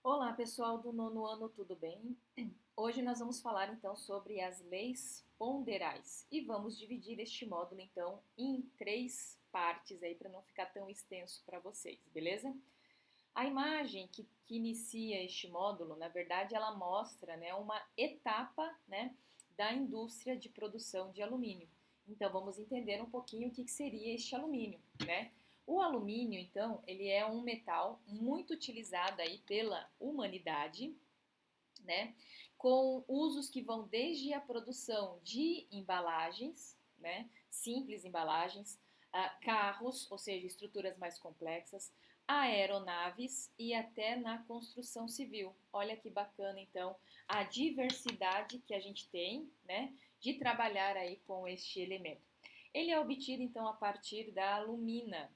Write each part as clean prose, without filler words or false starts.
Olá, pessoal do nono ano, tudo bem? Hoje nós vamos falar então sobre as leis ponderais e vamos dividir este módulo então em três partes aí para não ficar tão extenso para vocês, beleza? A imagem que inicia este módulo, na verdade, ela mostra, né, uma etapa, né, da indústria de produção de alumínio. Então, vamos entender um pouquinho o que seria este alumínio, né? O alumínio, então, ele é um metal muito utilizado aí pela humanidade, né? Com usos que vão desde a produção de embalagens, né? Simples embalagens, carros, ou seja, estruturas mais complexas, aeronaves e até na construção civil. Olha que bacana, então, a diversidade que a gente tem, né? De trabalhar aí com este elemento. Ele é obtido, então, a partir da alumina,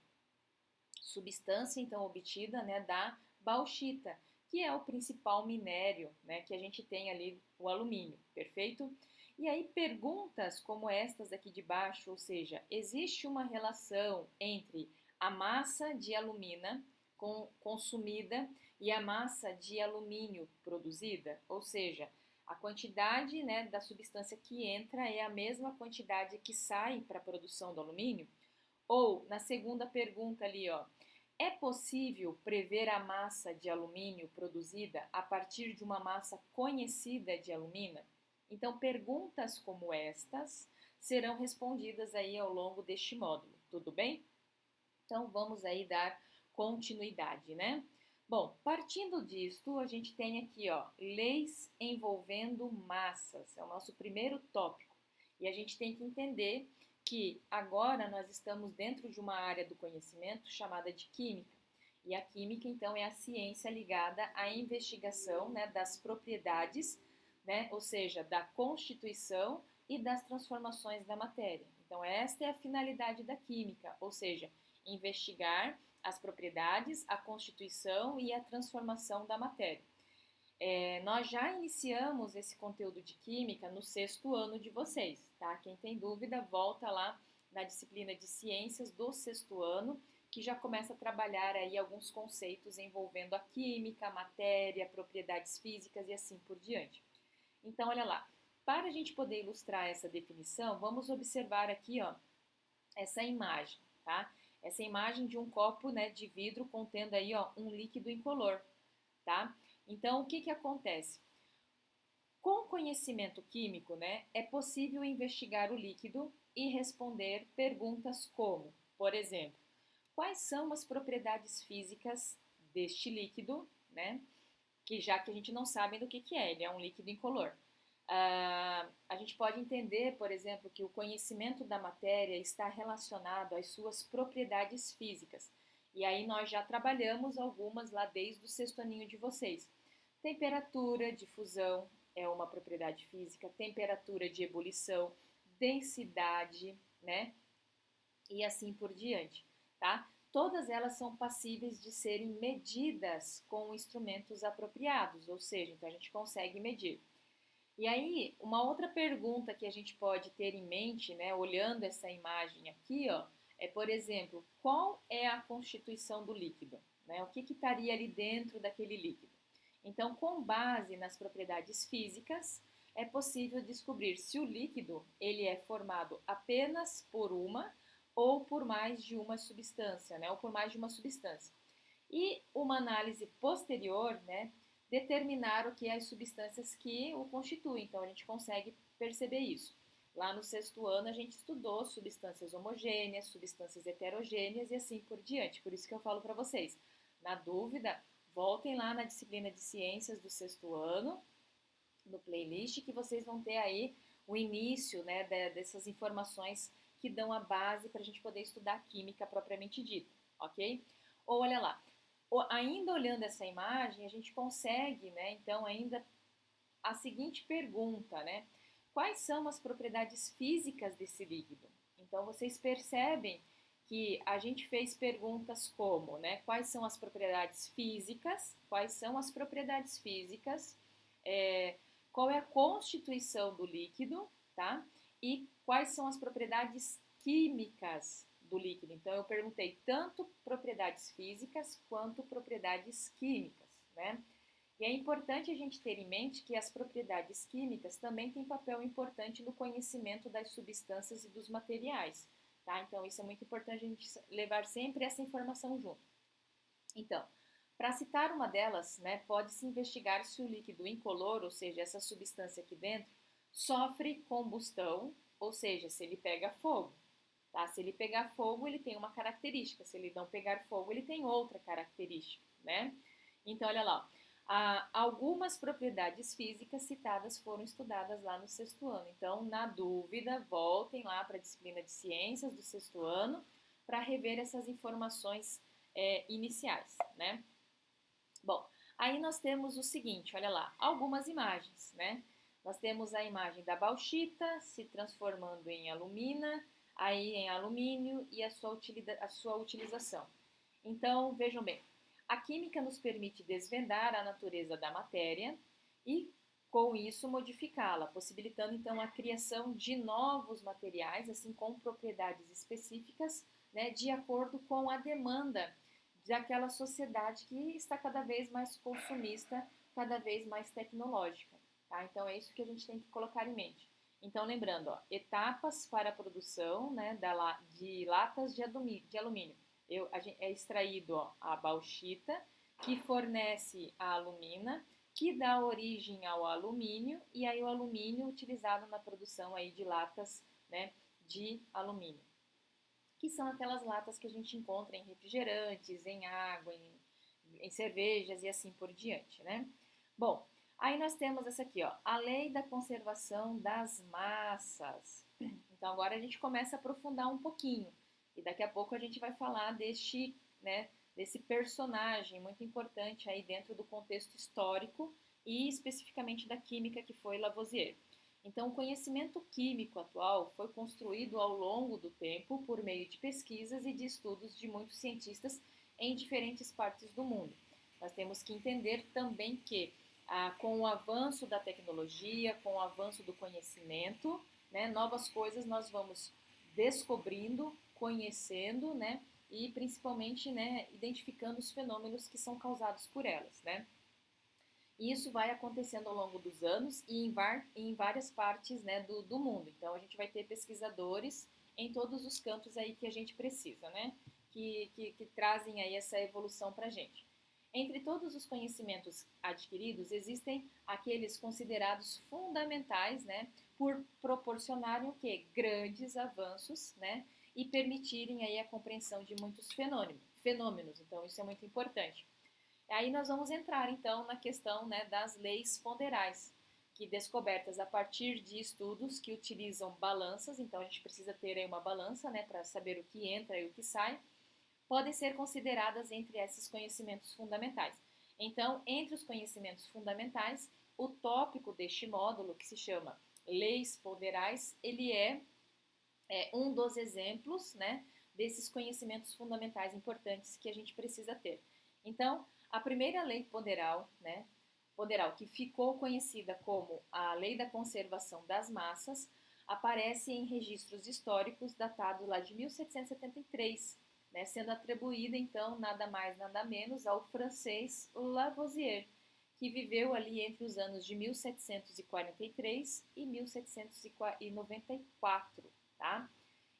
substância então obtida, né, da bauxita, que é o principal minério, né, que a gente tem ali, o alumínio, perfeito? E aí perguntas como estas aqui de baixo, ou seja, existe uma relação entre a massa de alumina consumida e a massa de alumínio produzida, ou seja, a quantidade, né, da substância que entra é a mesma quantidade que sai para a produção do alumínio? Ou, na segunda pergunta ali, ó, é possível prever a massa de alumínio produzida a partir de uma massa conhecida de alumina? Então, perguntas como estas serão respondidas aí ao longo deste módulo, tudo bem? Então, vamos aí dar continuidade, né? Bom, partindo disto, a gente tem aqui, ó, leis envolvendo massas, é o nosso primeiro tópico. E a gente tem que entender que agora nós estamos dentro de uma área do conhecimento chamada de química. E a química, então, é a ciência ligada à investigação, né, das propriedades, né, ou seja, da constituição e das transformações da matéria. Então, esta é a finalidade da química, ou seja, investigar as propriedades, a constituição e a transformação da matéria. Nós já iniciamos esse conteúdo de química no sexto ano de vocês, tá? Quem tem dúvida, volta lá na disciplina de ciências do sexto ano, que já começa a trabalhar aí alguns conceitos envolvendo a química, a matéria, propriedades físicas e assim por diante. Então, olha lá, para a gente poder ilustrar essa definição, vamos observar aqui, ó, essa imagem, tá? Essa imagem de um copo, né, de vidro contendo aí, ó, um líquido incolor, tá? Então, o que que acontece? Com conhecimento químico, né, é possível investigar o líquido e responder perguntas como, por exemplo, quais são as propriedades físicas deste líquido, né? Que já que a gente não sabe do que é, ele é um líquido incolor. A gente pode entender, por exemplo, que o conhecimento da matéria está relacionado às suas propriedades físicas. E aí nós já trabalhamos algumas lá desde o sexto aninho de vocês. Temperatura de fusão é uma propriedade física, temperatura de ebulição, densidade, né? E assim por diante, tá? Todas elas são passíveis de serem medidas com instrumentos apropriados, ou seja, então a gente consegue medir. E aí, uma outra pergunta que a gente pode ter em mente, né, olhando essa imagem aqui, ó, é, por exemplo, qual é a constituição do líquido? Né? O que estaria ali dentro daquele líquido? Então, com base nas propriedades físicas, é possível descobrir se o líquido ele é formado apenas por uma ou por mais de uma substância, né, ou por mais de uma substância. E uma análise posterior, né, determinar o que é as substâncias que o constituem. Então, a gente consegue perceber isso. Lá no sexto ano, a gente estudou substâncias homogêneas, substâncias heterogêneas e assim por diante. Por isso que eu falo para vocês, na dúvida, voltem lá na disciplina de ciências do sexto ano, no playlist, que vocês vão ter aí o início, né, dessas informações que dão a base para a gente poder estudar química propriamente dita, ok? Ou olha lá, ainda olhando essa imagem, a gente consegue, né, então, ainda a seguinte pergunta, né? Quais são as propriedades físicas desse líquido? Então, vocês percebem que a gente fez perguntas como, né? Quais são as propriedades físicas? Quais são as propriedades físicas? É, qual é a constituição do líquido, tá? E quais são as propriedades químicas do líquido? Então, eu perguntei tanto propriedades físicas quanto propriedades químicas, né? E é importante a gente ter em mente que as propriedades químicas também têm papel importante no conhecimento das substâncias e dos materiais, tá? Então, isso é muito importante a gente levar sempre essa informação junto. Então, para citar uma delas, né, pode-se investigar se o líquido incolor, ou seja, essa substância aqui dentro, sofre combustão, ou seja, se ele pega fogo. Tá? Se ele pegar fogo, ele tem uma característica. Se ele não pegar fogo, ele tem outra característica, né? Então, olha lá. Algumas propriedades físicas citadas foram estudadas lá no sexto ano. Então, na dúvida, voltem lá para a disciplina de ciências do sexto ano para rever essas informações iniciais, né? Bom, aí nós temos o seguinte, olha lá, algumas imagens, né? Nós temos a imagem da bauxita se transformando em alumina, aí em alumínio e a sua utilização. Então, vejam bem, a química nos permite desvendar a natureza da matéria e, com isso, modificá-la, possibilitando então a criação de novos materiais, assim com propriedades específicas, né, de acordo com a demanda daquela sociedade que está cada vez mais consumista, cada vez mais tecnológica. Tá? Então é isso que a gente tem que colocar em mente. Então, lembrando, ó, etapas para a produção, né, de latas de alumínio. É extraído, ó, a bauxita, que fornece a alumina, que dá origem ao alumínio, e aí o alumínio utilizado na produção aí de latas, né, de alumínio, que são aquelas latas que a gente encontra em refrigerantes, em água, em cervejas e assim por diante, né? Bom, aí nós temos essa aqui, ó, a lei da conservação das massas. Então agora a gente começa a aprofundar um pouquinho e daqui a pouco a gente vai falar desse personagem muito importante aí dentro do contexto histórico e especificamente da química que foi Lavoisier. Então, o conhecimento químico atual foi construído ao longo do tempo por meio de pesquisas e de estudos de muitos cientistas em diferentes partes do mundo. Nós temos que entender também que, com o avanço da tecnologia, com o avanço do conhecimento, né, novas coisas nós vamos descobrindo, conhecendo, né, e principalmente, né, identificando os fenômenos que são causados por elas, né. E isso vai acontecendo ao longo dos anos e em várias partes, né, do mundo. Então, a gente vai ter pesquisadores em todos os campos aí que a gente precisa, né? Que trazem aí essa evolução para a gente. Entre todos os conhecimentos adquiridos, existem aqueles considerados fundamentais, né? Por proporcionarem o quê? Grandes avanços, né? E permitirem aí a compreensão de muitos fenômenos. Então, isso é muito importante. Aí nós vamos entrar então na questão, né, das leis ponderais, que descobertas a partir de estudos que utilizam balanças, então a gente precisa ter aí uma balança, né, para saber o que entra e o que sai, podem ser consideradas entre esses conhecimentos fundamentais. Então, entre os conhecimentos fundamentais, o tópico deste módulo, que se chama leis ponderais, ele é um dos exemplos, né, desses conhecimentos fundamentais importantes que a gente precisa ter. Então, a primeira lei ponderal, né, que ficou conhecida como a Lei da Conservação das Massas, aparece em registros históricos datados lá de 1773, né, sendo atribuída então nada mais nada menos ao francês Lavoisier, que viveu ali entre os anos de 1743 e 1794, tá?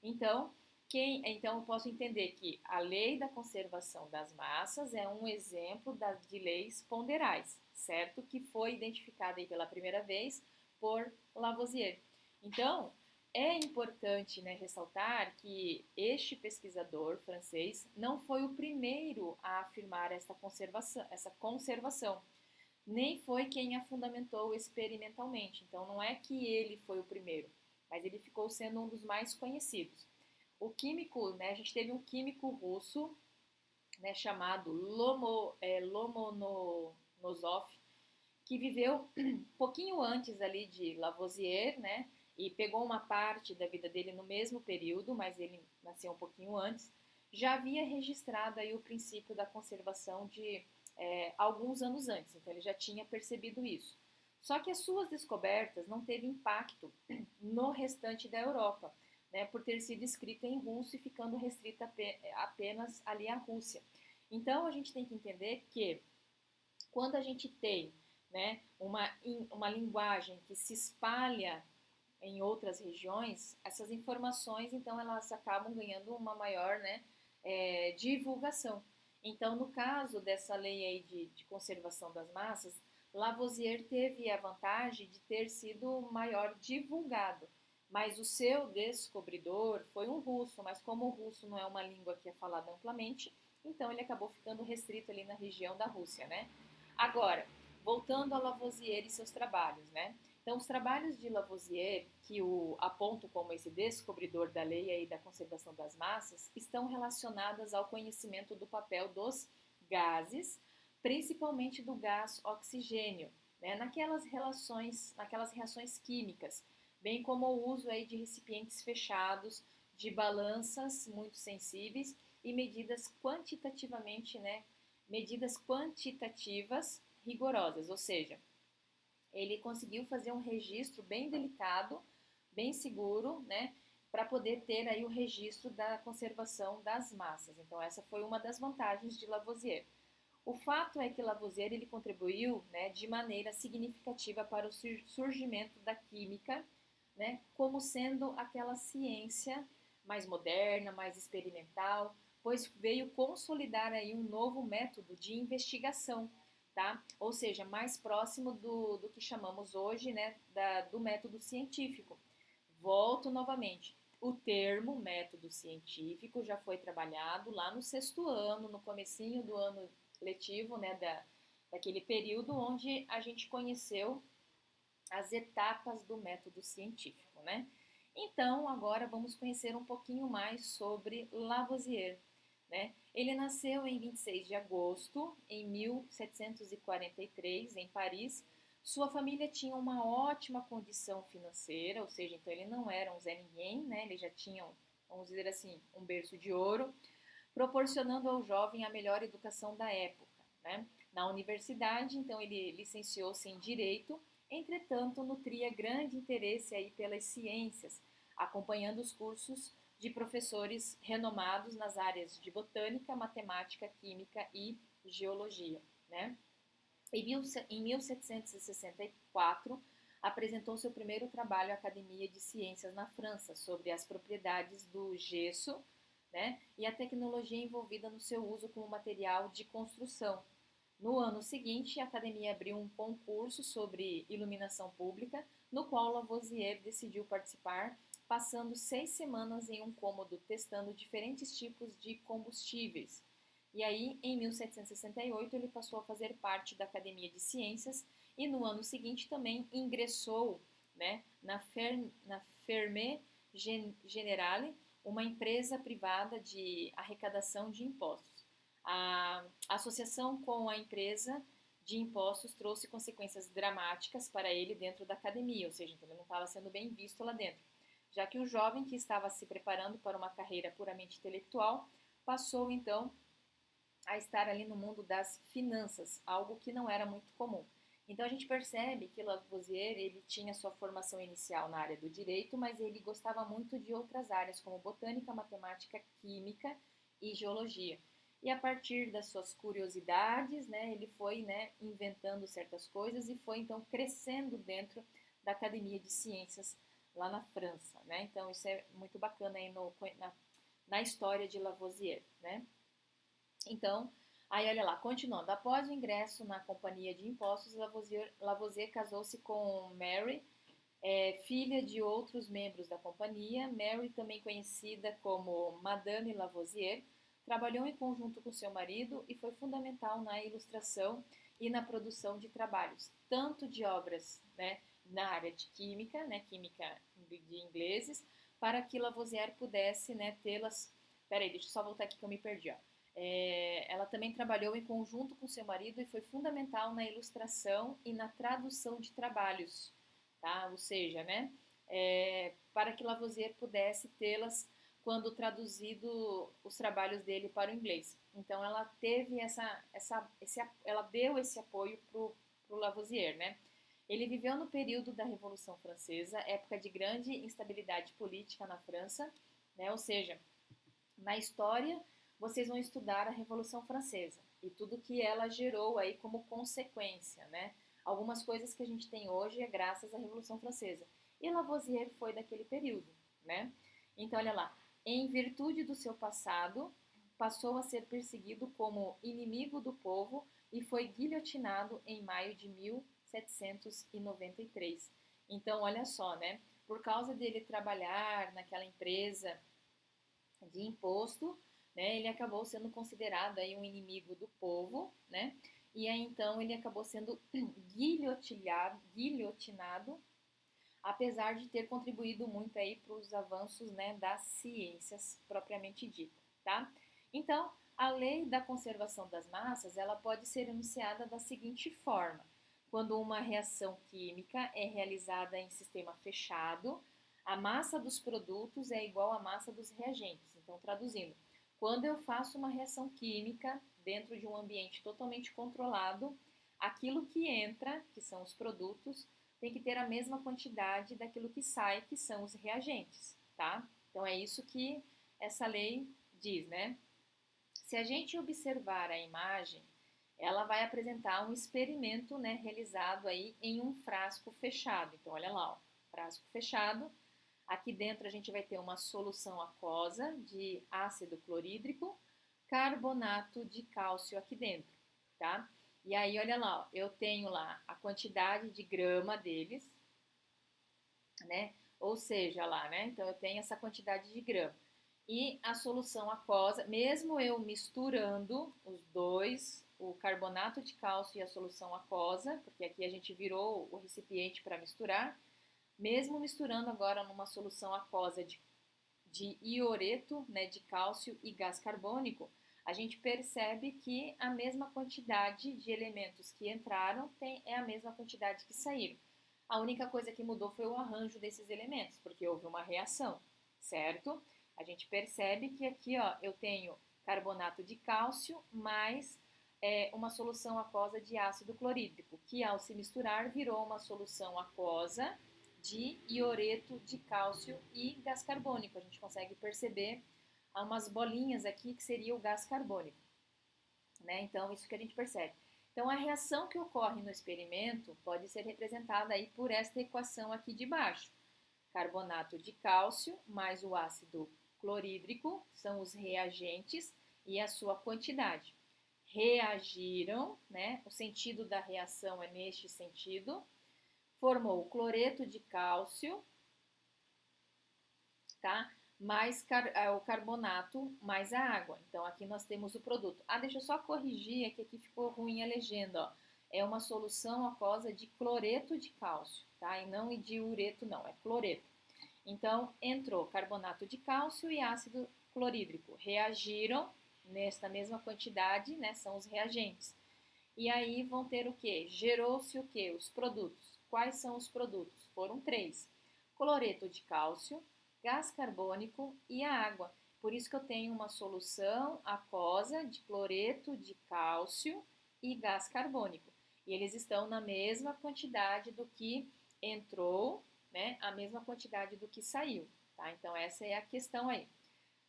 Então, então eu posso entender que a lei da conservação das massas é um exemplo de leis ponderais, certo? Que foi identificada aí pela primeira vez por Lavoisier. Então, é importante, né, ressaltar que este pesquisador francês não foi o primeiro a afirmar essa conservação, nem foi quem a fundamentou experimentalmente. Então, não é que ele foi o primeiro, mas ele ficou sendo um dos mais conhecidos. O químico, né, a gente teve um químico russo, né, chamado Lomonosov, que viveu um pouquinho antes ali de Lavoisier, né, e pegou uma parte da vida dele no mesmo período, mas ele nasceu um pouquinho antes, já havia registrado aí o princípio da conservação de alguns anos antes, então ele já tinha percebido isso. Só que as suas descobertas não teve impacto no restante da Europa, né, por ter sido escrita em russo e ficando restrita apenas ali à Rússia. Então a gente tem que entender que Quando a gente tem, né, uma linguagem que se espalha em outras regiões, essas informações, então, elas acabam ganhando uma maior, né, divulgação. Então, no caso dessa lei aí de conservação das massas, Lavoisier teve a vantagem de ter sido maior divulgado, mas o seu descobridor foi um russo, mas como o russo não é uma língua que é falada amplamente, então ele acabou ficando restrito ali na região da Rússia, né? Agora, voltando a Lavoisier e seus trabalhos, né? Então, os trabalhos de Lavoisier, que o apontam como esse descobridor da lei e da conservação das massas, estão relacionadas ao conhecimento do papel dos gases, principalmente do gás oxigênio, né, naquelas reações químicas, bem como o uso aí de recipientes fechados, de balanças muito sensíveis e medidas quantitativas rigorosas, ou seja, ele conseguiu fazer um registro bem delicado, bem seguro, né, para poder ter aí o registro da conservação das massas. Então essa foi uma das vantagens de Lavoisier. O fato é que Lavoisier ele contribuiu, né, de maneira significativa para o surgimento da química, né, como sendo aquela ciência mais moderna, mais experimental, pois veio consolidar aí um novo método de investigação, tá? Ou seja, mais próximo do que chamamos hoje, né, do método científico. Volto novamente. O termo método científico já foi trabalhado lá no sexto ano, no comecinho do ano letivo, né, daquele período onde a gente conheceu as etapas do método científico, né? Então, agora vamos conhecer um pouquinho mais sobre Lavoisier, né? Ele nasceu em 26 de agosto em 1743 em Paris. Sua família tinha uma ótima condição financeira, ou seja, então ele não era um Zé Ninguém, né? Ele já tinha, vamos dizer assim, um berço de ouro, proporcionando ao jovem a melhor educação da época, né? Na universidade, então, ele licenciou-se em Direito, entretanto, nutria grande interesse aí pelas ciências, acompanhando os cursos de professores renomados nas áreas de botânica, matemática, química e geologia, né? Em 1764, apresentou seu primeiro trabalho à Academia de Ciências na França sobre as propriedades do gesso, né, e a tecnologia envolvida no seu uso como material de construção. No ano seguinte, a Academia abriu um concurso sobre iluminação pública, no qual Lavoisier decidiu participar, passando 6 semanas em um cômodo testando diferentes tipos de combustíveis. E aí, em 1768, ele passou a fazer parte da Academia de Ciências e no ano seguinte também ingressou, né, na Ferme Generale, uma empresa privada de arrecadação de impostos. A associação com a empresa de impostos trouxe consequências dramáticas para ele dentro da academia, ou seja, então ele não estava sendo bem visto lá dentro, já que o jovem que estava se preparando para uma carreira puramente intelectual passou então a estar ali no mundo das finanças, algo que não era muito comum. Então a gente percebe que Lavoisier ele tinha sua formação inicial na área do direito, mas ele gostava muito de outras áreas como botânica, matemática, química e geologia. E a partir das suas curiosidades, né, ele foi, né, inventando certas coisas e foi então crescendo dentro da Academia de Ciências lá na França, né? Então isso é muito bacana aí na história de Lavoisier, né? Então, aí olha lá, continuando. Após o ingresso na companhia de impostos, Lavoisier casou-se com Mary, filha de outros membros da companhia. Mary, também conhecida como Madame Lavoisier, trabalhou em conjunto com seu marido e foi fundamental na ilustração e na produção de trabalhos, tanto de obras, né, na área de química, né, química de ingleses, para que Lavoisier pudesse, né, tê-las... Peraí, deixa eu só voltar aqui que eu me perdi, ó. Ela também trabalhou em conjunto com seu marido e foi fundamental na ilustração e na tradução de trabalhos, tá? Ou seja, né, para que Lavoisier pudesse tê-las quando traduzido os trabalhos dele para o inglês. Então ela teve ela deu esse apoio para o Lavoisier, né? Ele viveu no período da Revolução Francesa, época de grande instabilidade política na França, né? Ou seja, na história vocês vão estudar a Revolução Francesa. e tudo que ela gerou aí como consequência, né? Algumas coisas que a gente tem hoje é graças à Revolução Francesa. E Lavoisier foi daquele período, né? Então, olha lá, em virtude do seu passado, passou a ser perseguido como inimigo do povo e foi guilhotinado em maio de 1793. Então, olha só, né? Por causa dele trabalhar naquela empresa de imposto, né, ele acabou sendo considerado aí um inimigo do povo, né? E aí então ele acabou sendo guilhotinado, apesar de ter contribuído muito aí para os avanços, né, das ciências propriamente dita, tá? Então, a lei da conservação das massas, ela pode ser enunciada da seguinte forma: quando uma reação química é realizada em sistema fechado, a massa dos produtos é igual à massa dos reagentes. Então, traduzindo, quando eu faço uma reação química dentro de um ambiente totalmente controlado, aquilo que entra, que são os produtos, tem que ter a mesma quantidade daquilo que sai, que são os reagentes, tá? Então é isso que essa lei diz, né? Se a gente observar a imagem, ela vai apresentar um experimento, né, realizado aí em um frasco fechado. Então olha lá, ó, frasco fechado. Aqui dentro a gente vai ter uma solução aquosa de ácido clorídrico, carbonato de cálcio aqui dentro, tá? E aí, olha lá, ó, eu tenho lá a quantidade de grama deles, né? Ou seja, lá, né? Então, eu tenho essa quantidade de grama. E a solução aquosa, mesmo eu misturando os dois, o carbonato de cálcio e a solução aquosa, porque aqui a gente virou o recipiente para misturar, mesmo misturando agora numa solução aquosa de ioreto, né, de cálcio e gás carbônico, a gente percebe que a mesma quantidade de elementos que entraram é a mesma quantidade que saíram. A única coisa que mudou foi o arranjo desses elementos, porque houve uma reação, certo? A gente percebe que aqui, ó, eu tenho carbonato de cálcio mais uma solução aquosa de ácido clorídrico, que ao se misturar virou uma solução aquosa de ioreto de cálcio e gás carbônico. A gente consegue perceber umas bolinhas aqui que seria o gás carbônico, né? Então, isso que a gente percebe. Então, a reação que ocorre no experimento pode ser representada aí por esta equação aqui de baixo. Carbonato de cálcio mais o ácido clorídrico são os reagentes e a sua quantidade. Reagiram, né? O sentido da reação é neste sentido. Formou o cloreto de cálcio, tá? Mais o carbonato, mais a água. Então, aqui nós temos o produto. Ah, deixa eu só corrigir, é que aqui ficou ruim a legenda, ó. É uma solução aquosa de cloreto de cálcio, tá? E não de ureto, não, é cloreto. Então, entrou carbonato de cálcio e ácido clorídrico. Reagiram nesta mesma quantidade, né? São os reagentes. E aí vão ter o quê? Gerou-se o quê? Os produtos. Quais são os produtos? Foram 3. Cloreto de cálcio, gás carbônico e a água. Por isso que eu tenho uma solução aquosa de cloreto de cálcio e gás carbônico. E eles estão na mesma quantidade do que entrou, né? A mesma quantidade do que saiu, tá? Então essa é a questão aí.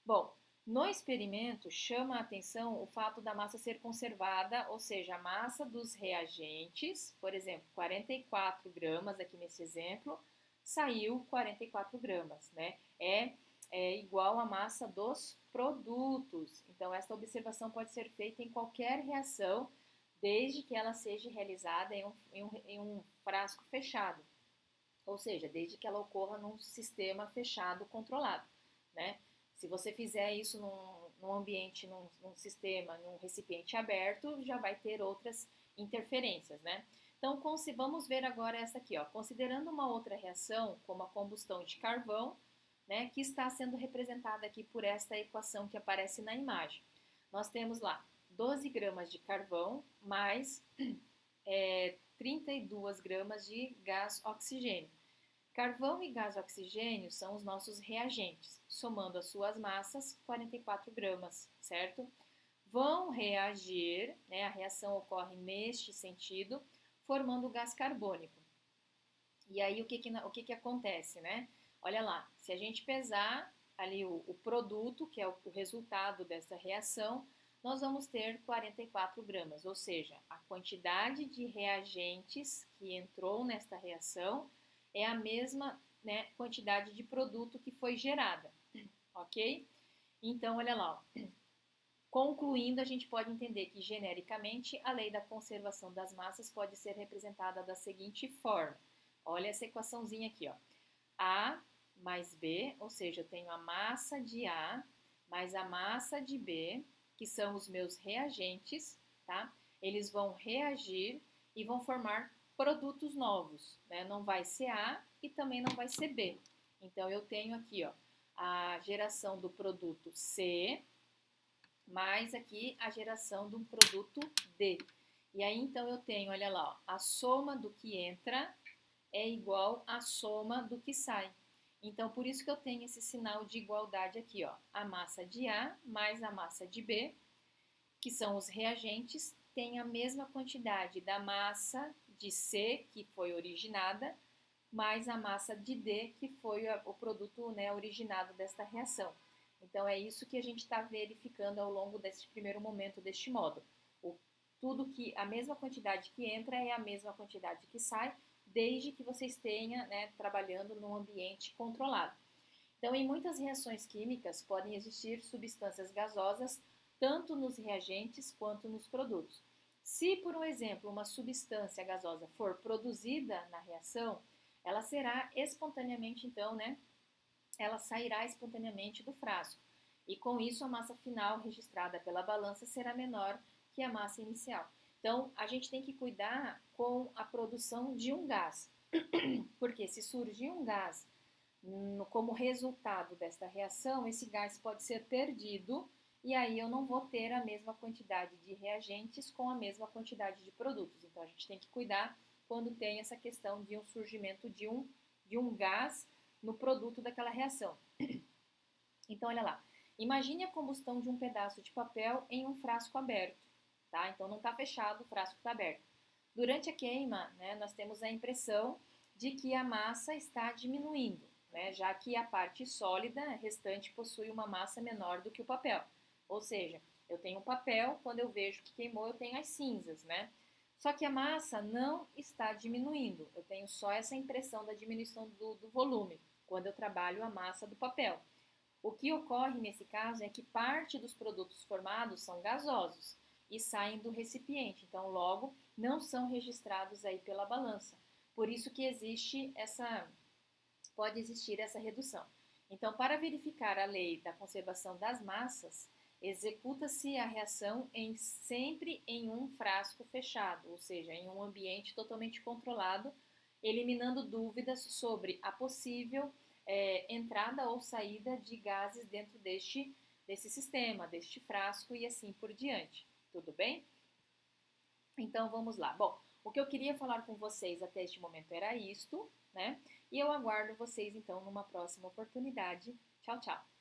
Bom, no experimento chama a atenção o fato da massa ser conservada, ou seja, a massa dos reagentes, por exemplo, 44 gramas aqui nesse exemplo, saiu 44 gramas, né? É igual à massa dos produtos. Então, esta observação pode ser feita em qualquer reação, desde que ela seja realizada em um frasco fechado. Ou seja, desde que ela ocorra num sistema fechado controlado, né? Se você fizer isso num ambiente, num sistema, num recipiente aberto, já vai ter outras interferências, né? Então, vamos ver agora essa aqui, ó. Considerando uma outra reação, como a combustão de carvão, né, que está sendo representada aqui por esta equação que aparece na imagem. Nós temos lá 12 gramas de carvão mais 32 gramas de gás oxigênio. Carvão e gás oxigênio são os nossos reagentes, somando as suas massas, 44 gramas, certo? Vão reagir, né, a reação ocorre neste sentido, formando gás carbônico. E aí o que acontece, né? Olha lá, se a gente pesar ali o produto, que é o resultado dessa reação, nós vamos ter 44 gramas, ou seja, a quantidade de reagentes que entrou nesta reação é a mesma, né, quantidade de produto que foi gerada, ok? Então, olha lá, ó. Concluindo, a gente pode entender que, genericamente, a lei da conservação das massas pode ser representada da seguinte forma. Olha essa equaçãozinha aqui, ó. A mais B, ou seja, eu tenho a massa de A mais a massa de B, que são os meus reagentes, tá? Eles vão reagir e vão formar produtos novos, né? Não vai ser A e também não vai ser B. Então, eu tenho aqui, ó, a geração do produto C, mais aqui a geração de um produto D. E aí, então, eu tenho, olha lá, ó, a soma do que entra é igual à soma do que sai. Então, por isso que eu tenho esse sinal de igualdade aqui, ó. A massa de A mais a massa de B, que são os reagentes, tem a mesma quantidade da massa de C, que foi originada, mais a massa de D, que foi o produto, né, originado desta reação. Então, é isso que a gente está verificando ao longo deste primeiro momento deste módulo. Tudo que a mesma quantidade que entra é a mesma quantidade que sai, desde que você esteja, né, trabalhando num ambiente controlado. Então, em muitas reações químicas, podem existir substâncias gasosas, tanto nos reagentes quanto nos produtos. Se, por um exemplo, uma substância gasosa for produzida na reação, ela será espontaneamente, então, né, ela sairá espontaneamente do frasco. E com isso, a massa final registrada pela balança será menor que a massa inicial. Então, a gente tem que cuidar com a produção de um gás, porque se surgir um gás como resultado desta reação, esse gás pode ser perdido e aí eu não vou ter a mesma quantidade de reagentes com a mesma quantidade de produtos. Então, a gente tem que cuidar quando tem essa questão de um surgimento de um gás no produto daquela reação. Então, olha lá. Imagine a combustão de um pedaço de papel em um frasco aberto, tá? Então, não está fechado, o frasco está aberto. Durante a queima, né, nós temos a impressão de que a massa está diminuindo, né, já que a parte sólida restante possui uma massa menor do que o papel. Ou seja, eu tenho o papel, quando eu vejo que queimou, eu tenho as cinzas, né? Só que a massa não está diminuindo, eu tenho só essa impressão da diminuição do volume, quando eu trabalho a massa do papel. O que ocorre nesse caso é que parte dos produtos formados são gasosos e saem do recipiente, então logo não são registrados aí pela balança. Por isso que pode existir essa redução. Então, para verificar a lei da conservação das massas, executa-se a reação sempre em um frasco fechado, ou seja, em um ambiente totalmente controlado, eliminando dúvidas sobre a possível entrada ou saída de gases dentro desse sistema, deste frasco e assim por diante. Tudo bem? Então, vamos lá. Bom, o que eu queria falar com vocês até este momento era isto, né? E eu aguardo vocês, então, numa próxima oportunidade. Tchau, tchau!